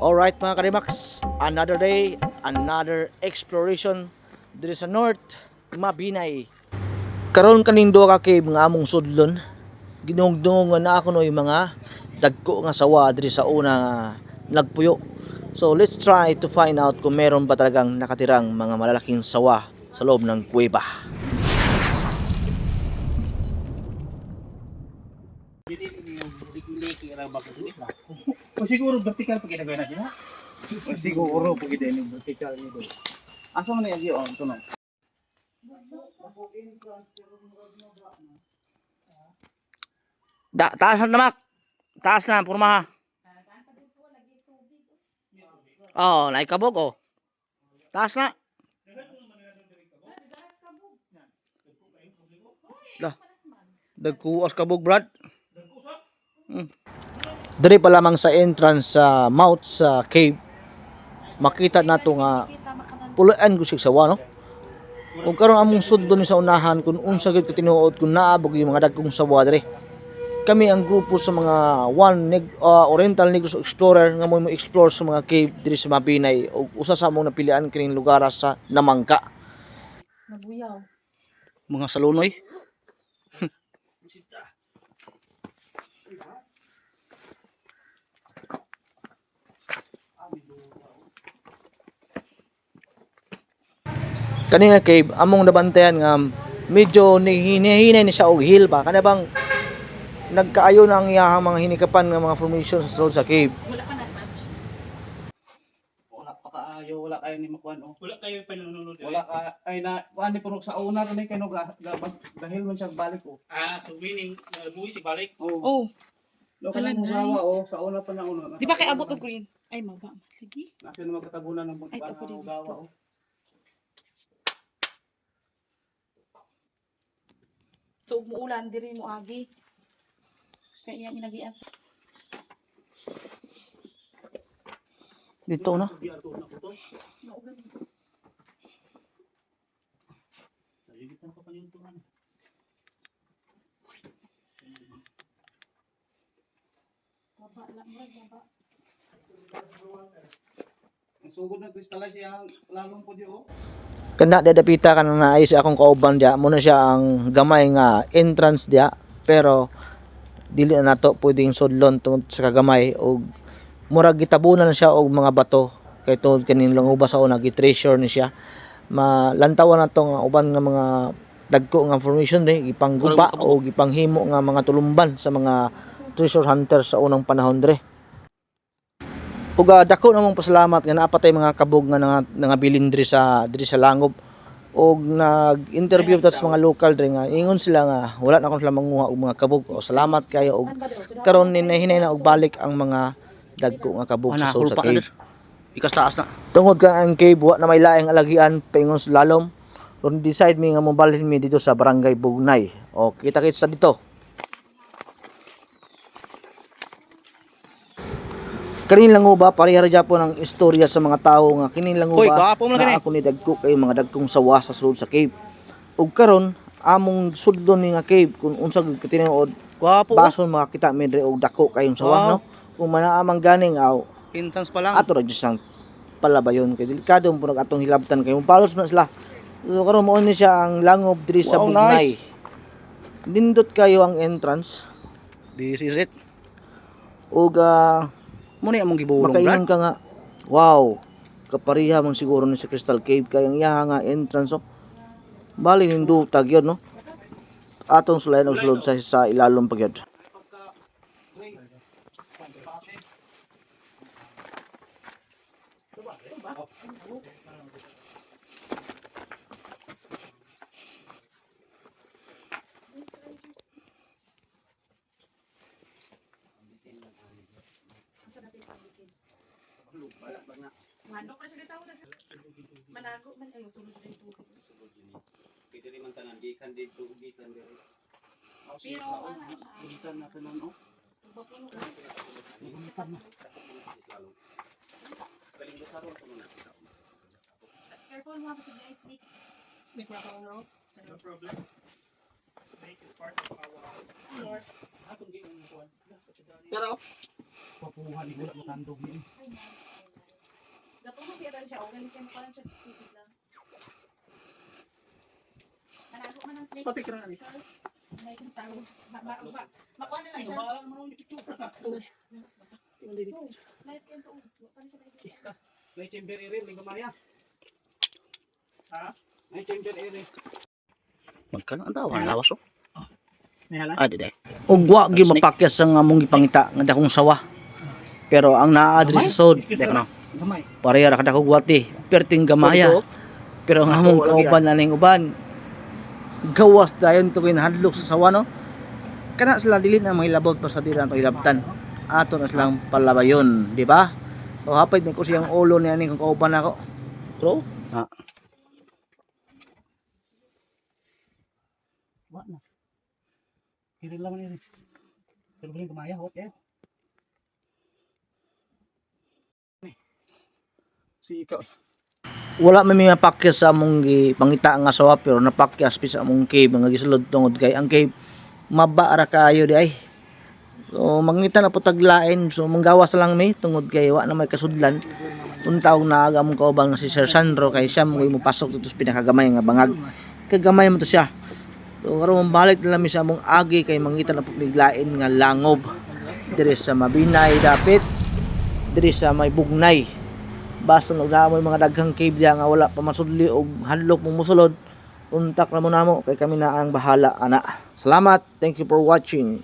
Alright mga Karimax, another day, another exploration diri sa North Mabinay. Karon kaning duha ka cave nga among sudlon. Ginugdungog na ako no yung mga dagko nga sawa diri sa una nagpuyo. So let's try to find out kung meron ba talagang nakatirang mga malalaking sawa sa loob ng kuweba. O siguro vertical pag ginagawin natin ha? Siguro pag ginagawin vertical nito. Asa man na yung on ito no? Taas na mak. Taas na porma ha. Oh, naikabog oh. Taas na. Dah. Dagkuas kabog brad. Diri pa lamang sa entrance sa mouth sa cave. Makita nato nga pulaan ko siya sawa no. Ug karon among sudlo ni sa unahan kung unsa gid ko tinuod kung naabog yung mga dagkong sawa diri. Kami ang grupo sa mga Oriental Negros Explorer nga mo explore sa mga cave diri sa Mabinay ug usa sa among napilian kining lugar sa Namangka. Nabuyaw. Mga salunoy. Kanina cave among nabantayan nga medyo hinahinay ni siya og hill pa kana bang nagkaayo na ang iyahang mga hinikapan nga mga formation sa sulod sa cave. Wala ka na-touch. Wala pa kaayo, wala kayo ni makuan o. Wala kayo panunod. Wala ka ay na kuan ni puno sa una kanay kay no dahil man siya balik o. So meaning buhi si balik. Oh, Lo Wala, kanay mo gawa nice. o sa una pa na una. di ba kay abot og green? Ay, maba. Lagi. Nasa na magkatabunan ng Ay, ito po din gawa dito. o. So, umuulan, diri mo agi. Kaya yan inagias. Dito na. Di ato na ko to. Naulan. Saligit na ko pa yung tungan. Baba lang, baba. Ang sugod na crystallize yang lalong po di o. Kana dadapita ka na naay sa akong kauban dia mo na siya ang gamay nga entrance dia pero dili na nato pwedeng sudlon tungod sa kagamay og murag gitabunan na siya og mga bato kay tungod kaning languba sa una gi-treasure ni siya malantawan na to nga uban nga mga dagko nga formation din ipangguba o ipanghimo nga mga tulumban sa mga treasure hunters sa unang panahon dre. Ug dako namong pasalamat nga naa pa tay mga kabog nga nangabilin diri sa langob og nag-interview ta sa mga local diri nga ingon sila nga wala na kon sila manguha og mga kabog o salamat kayo og karon hinay na og balik ang mga dagko nga kabog sa sulod sa cave. Ikas taas na. Tungod ka ang cave wa na may laing alagian paingon sa lalom ron decide mi nga mobalhin mi dito sa Barangay Bugnay. O kita-kits sa dito. Kanin lang ba parehara gyapon ang istorya sa mga tawo nga kining lang Hoy, ba gwapo mo lang na ako ni dagko kay mga dagkong sawa sa sulod sa cave. Ug karon among sudlon ni nga cave kung unsa gid tinuod Gwapo. bason makakita mi diri og dako kayong sawa Wow. no. Kung manaamang ganing aw Entrance pa lang. ato ra jud sang palabayon kay delikado mo atong hilabtan kay mopalos man sila. So karon mo ni siya ang langob diri sa Wow, Bugnay. nice. Nindot kayo ang entrance This is it. ug Muna among gibulong brad. makaingon ka nga wow kapariha man siguro ni sa Crystal Cave kay ang iyaha nga entrance oh. Bali nindutag yun no. Atong sulayan og sulod sa ilalom pa gyud. Manok pa siya gitaw na. Manago man ay sulod na ito. Pwede rin man tanan gikan dito gikan diri. Pero ana Gikan na tanan o. bapuno na. Galing sa ron to na. Careful mo kasi guys, snake na ako no. No problem. Snake is part of our Atong gikan mo kuan. Pero papuhan ni wala matandog ni. Kaya tayo siya, galing siya, parang siya tubig lang. Nalago man ang snake. Pati ka na. Sir, may tao. Makuha na lang siya. Bahalang mo yung picture. Nice yan to. Paano siya tayo? May chamber area, may gamaya. Ha? May chamber area. Magkano ang tawa lawas oh. May halas? Ah, di. Ug wa gi mapakyas ang among gipangita nga dakong sawa. Pero ang naa diri sa sod, Gamay. pareha ra kada kog wati, perting gamaya. Pero ang among kauban na ning uban, gawas dayon to hadlok sa sawa no. Kana sila dili na mahilabot pa sa dira to hilabtan. Ato na silang palabayon, di ba? O hapay may ko siyang ulo ni aning kauban nako. Bro, ha. Wala na. Kira lang ni. Pero galing gamaya, okay. Si ikaw. Wala may mapakyas sa among pangita nga sawa pero napakyas pi sa among cave nga gisulod tungod kay ang cave mabara kayo di ay. So mangita na po taglain so manggawas lang mi tungod kay wa na may kasudlan. Untaw na aga among kaubang nga si Sir Sandro kay siya mo pasok dito sa pinakagamay nga bangag. Kagamay mo to siya. So karon balik na lang mi sa among agi kay mangita na po taglain nga langob. Diri sa Mabinay dapit. Diri sa may Bugnay. Basta nagdaamoy mga daghang cave diya nga wala pa masudli og hadlok mong musulod untak na mo namo kay kami na ang bahala ana. Salamat, thank you for watching.